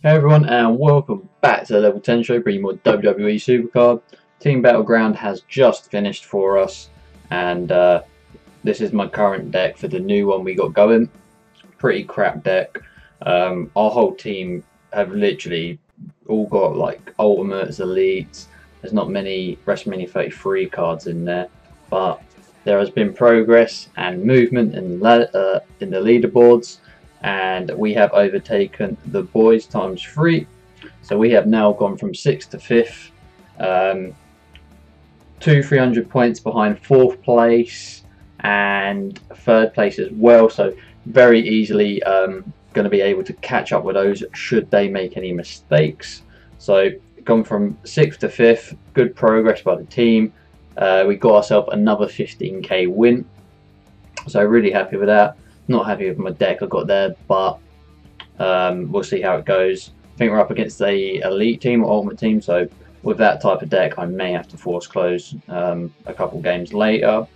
Hey everyone, and welcome back to the Level 10 show, bringing more WWE SuperCard. Team Battleground has just finished for us, and this is my current deck for the new one we got going. Pretty crap deck. Our whole team have literally all got like ultimates, elites. There's not many WrestleMania 33 cards in there, but there has been progress and movement in the leaderboards. And we have overtaken the boys ×3, so we have now gone from 6th to 5th, 300 points behind 4th place and 3rd place as well, so very easily going to be able to catch up with those should they make any mistakes. So gone from 6th to 5th, good progress by the team. We got ourselves another 15k win, so really happy with that. Not happy with my deck I got there, but we'll see how it goes. I think we're up against the elite team or ultimate team, so with that type of deck I may have to force close a couple games later.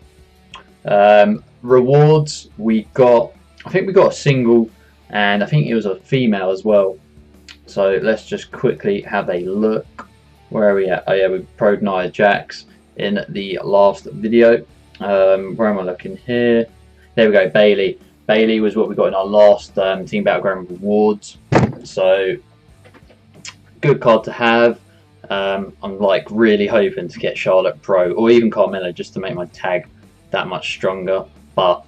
Rewards, I think we got a single, and I think it was a female as well. So let's just quickly have a look. Where are we at? Oh yeah, we pro'd Nia Jax in the last video. Where am I looking here? There we go, Bailey. Bailey was what we got in our last Team Battleground rewards, so good card to have. I'm like really hoping to get Charlotte Pro or even Carmella just to make my tag that much stronger, but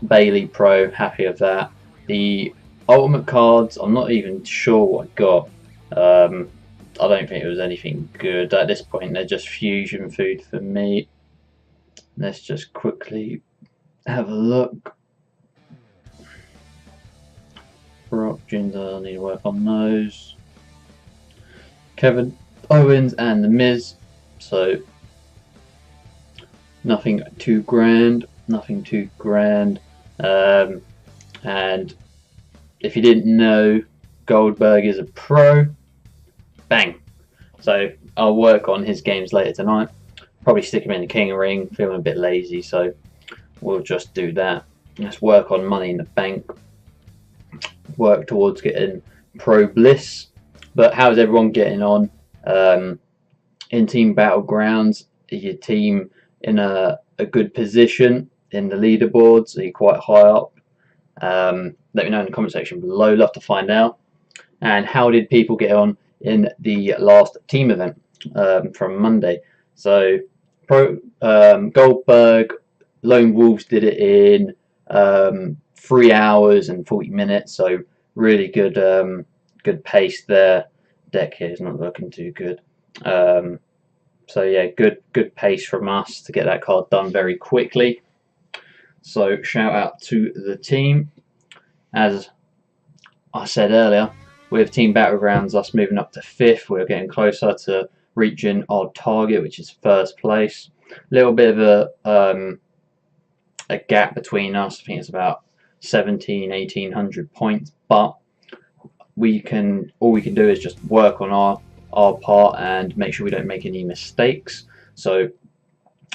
Bailey Pro, happy with that. The ultimate cards, I'm not even sure what I got. I don't think it was anything good at this point. They're just fusion food for me. Let's just quickly have a look. Options, I need to work on those. Kevin Owens and The Miz, so nothing too grand, nothing too grand. And if you didn't know, Goldberg is a pro. Bang! So I'll work on his games later tonight. Probably stick him in the King of Ring. Feeling a bit lazy, so we'll just do that. Let's work on Money in the Bank. Work towards getting Pro Bliss. But how's everyone getting on in Team Battlegrounds? Is your team in a good position in the leaderboards? Are you quite high up? Let me know in the comment section below. Love to find out. And how did people get on in the last team event from Monday? So Goldberg, Lone Wolves did it in 3 hours and 40 minutes, so really good good pace there. Deck here is not looking too good, so yeah, good pace from us to get that card done very quickly. So shout out to the team. As I said earlier, with Team Battlegrounds, us moving up to 5th, we're getting closer to reaching our target, which is 1st place. A little bit of a gap between us. I think it's about 1800 points, but all we can do is just work on our part and make sure we don't make any mistakes. So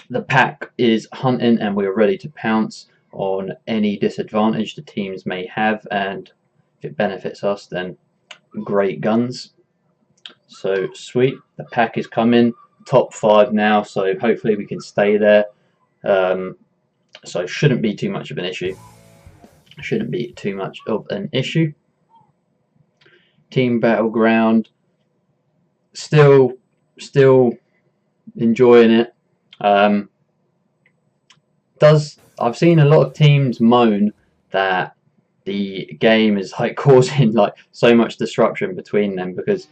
the pack is hunting, and we are ready to pounce on any disadvantage the teams may have, and if it benefits us, then great guns. So sweet, the pack is coming, top 5 now, so hopefully we can stay there. So shouldn't be too much of an issue. Shouldn't be too much of an issue. Team Battleground, still enjoying it. I've seen a lot of teams moan that the game is like causing like so much disruption between them, because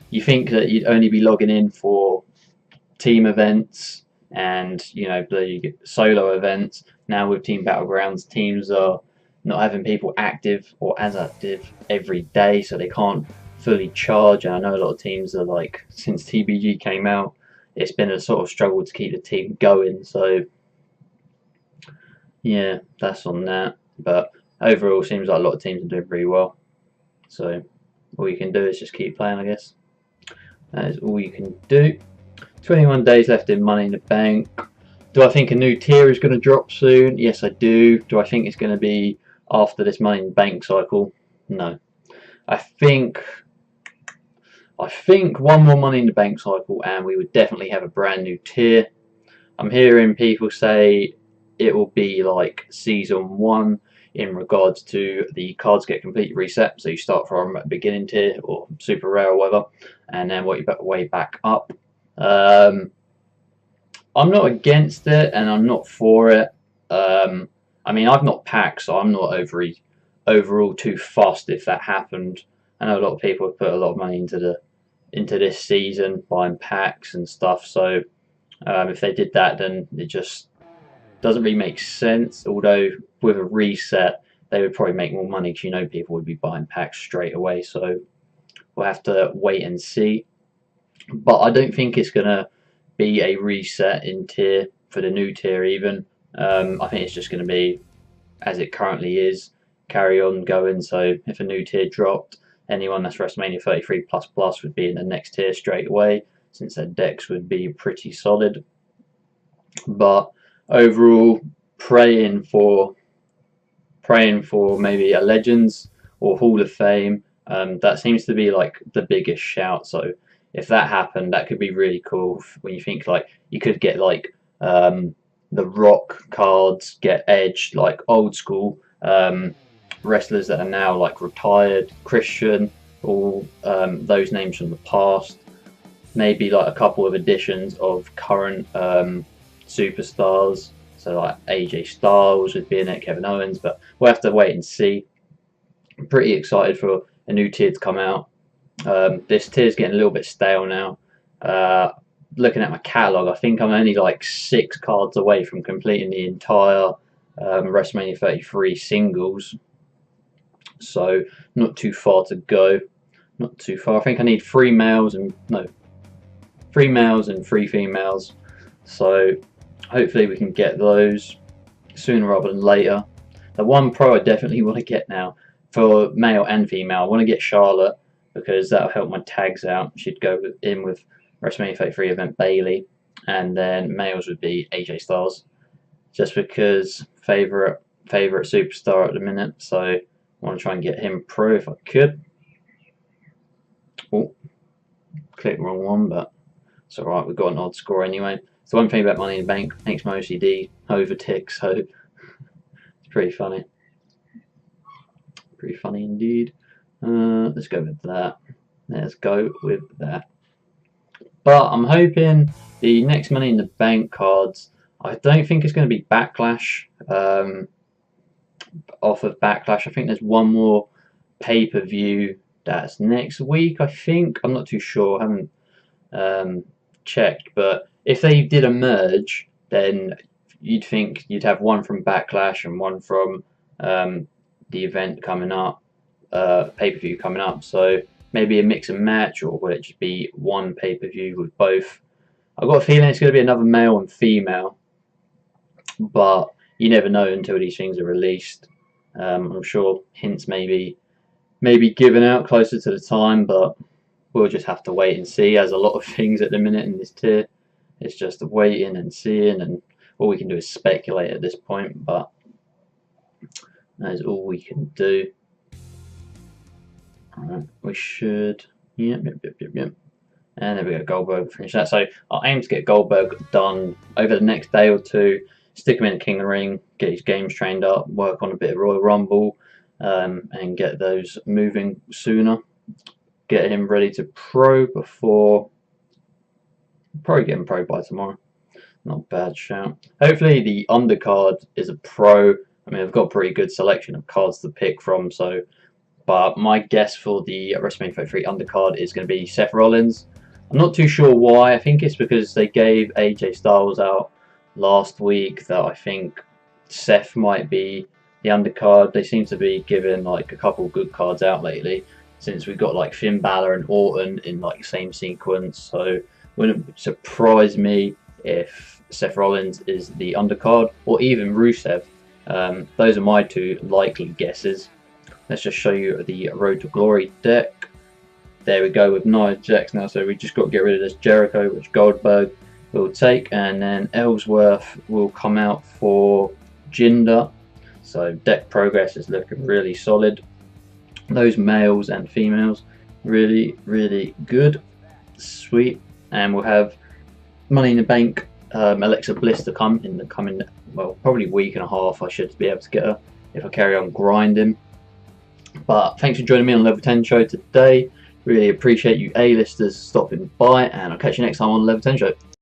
you think that you'd only be logging in for team events and the solo events. Now with Team Battlegrounds, teams are not having people active or as active every day, so they can't fully charge. And I know a lot of teams are like, since TBG came out, it's been a sort of struggle to keep the team going. So yeah, that's on that. But overall, seems like a lot of teams are doing pretty well. So all you can do is just keep playing, I guess. That is all you can do. 21 days left in Money in the Bank. Do I think a new tier is going to drop soon? Yes, I do. Do I think it's going to be after this Money in the Bank cycle? No. I think I think one more Money in the Bank cycle and we would definitely have a brand new tier. I'm hearing people say it will be like season 1 in regards to the cards get completely reset, so you start from beginning tier or super rare or whatever, and then work your way back up. I'm not against it and I'm not for it. I mean, I've not packed, so I'm not overall too fussed if that happened. I know a lot of people have put a lot of money into this season buying packs and stuff, so if they did that, then it just doesn't really make sense. Although with a reset, they would probably make more money because you know people would be buying packs straight away. So we'll have to wait and see. But I don't think it's gonna be a reset in tier for the new tier even. I think it's just going to be as it currently is, carry on going. So if a new tier dropped, anyone that's WrestleMania 33 plus plus would be in the next tier straight away, since their decks would be pretty solid. But overall, praying for maybe a Legends or Hall of Fame. That seems to be like the biggest shout. So if that happened, that could be really cool. When you think like you could get like the Rock cards, get Edge, like old school wrestlers that are now like retired, Christian, all those names from the past. Maybe like a couple of additions of current superstars. So like AJ Styles would be in it, Kevin Owens, but we'll have to wait and see. I'm pretty excited for a new tier to come out. This tier is getting a little bit stale now. Looking at my catalogue, I think I'm only like 6 cards away from completing the entire WrestleMania 33 singles. So not too far to go. Not too far. I think I need 3 males and 3 females. So hopefully we can get those sooner rather than later. The one pro I definitely want to get now, for male and female, I want to get Charlotte, because that'll help my tags out. She'd go in with WrestleMania 33 event Bailey, and then males would be AJ Styles, just because favorite superstar at the minute. So I want to try and get him pro if I could. Oh, click wrong one, but it's alright, we've got an odd score anyway. So one thing about Money in the Bank makes my OCD overtick, so it's pretty funny. Pretty funny indeed. Let's go with that. Let's go with that. But I'm hoping the next Money in the Bank cards, I don't think it's going to be Backlash. Off of Backlash, I think there's one more pay-per-view that's next week, I think. I'm not too sure, I haven't checked, but if they did a merge, then you'd think you'd have one from Backlash and one from the event coming up, pay-per-view coming up. So maybe a mix and match, or will it just be one pay-per-view with both? I've got a feeling it's going to be another male and female, but you never know until these things are released. I'm sure hints may be given out closer to the time, but we'll just have to wait and see. As a lot of things at the minute in this tier, it's just waiting and seeing, and all we can do is speculate at this point, but that is all we can do. Alright, we should, yep. And there we go, Goldberg, finish that. So I aim to get Goldberg done over the next day or two, stick him in the King of the Ring, get his games trained up, work on a bit of Royal Rumble, and get those moving sooner. Get him ready to pro before, probably get him pro by tomorrow. Not a bad shout. Hopefully the undercard is a pro. I mean, I've got a pretty good selection of cards to pick from, so, but my guess for the WrestleMania 33 undercard is going to be Seth Rollins. I'm not too sure why. I think it's because they gave AJ Styles out last week that I think Seth might be the undercard. They seem to be giving like a couple good cards out lately, since we've got like Finn Balor and Orton in like the same sequence. So wouldn't surprise me if Seth Rollins is the undercard, or even Rusev. Those are my 2 likely guesses. Let's just show you the Road to Glory deck. There we go with Nia Jax now, so we just got to get rid of this Jericho, which Goldberg will take, and then Ellsworth will come out for Jinder. So deck progress is looking really solid. Those males and females, Really, really good. Sweet. And we'll have Money in the Bank, Alexa Bliss to come in the coming, well, probably week and a half. I should be able to get her if I carry on grinding. But thanks for joining me on Level 10 Show today. Really appreciate you A-listers stopping by, and I'll catch you next time on Level 10 Show.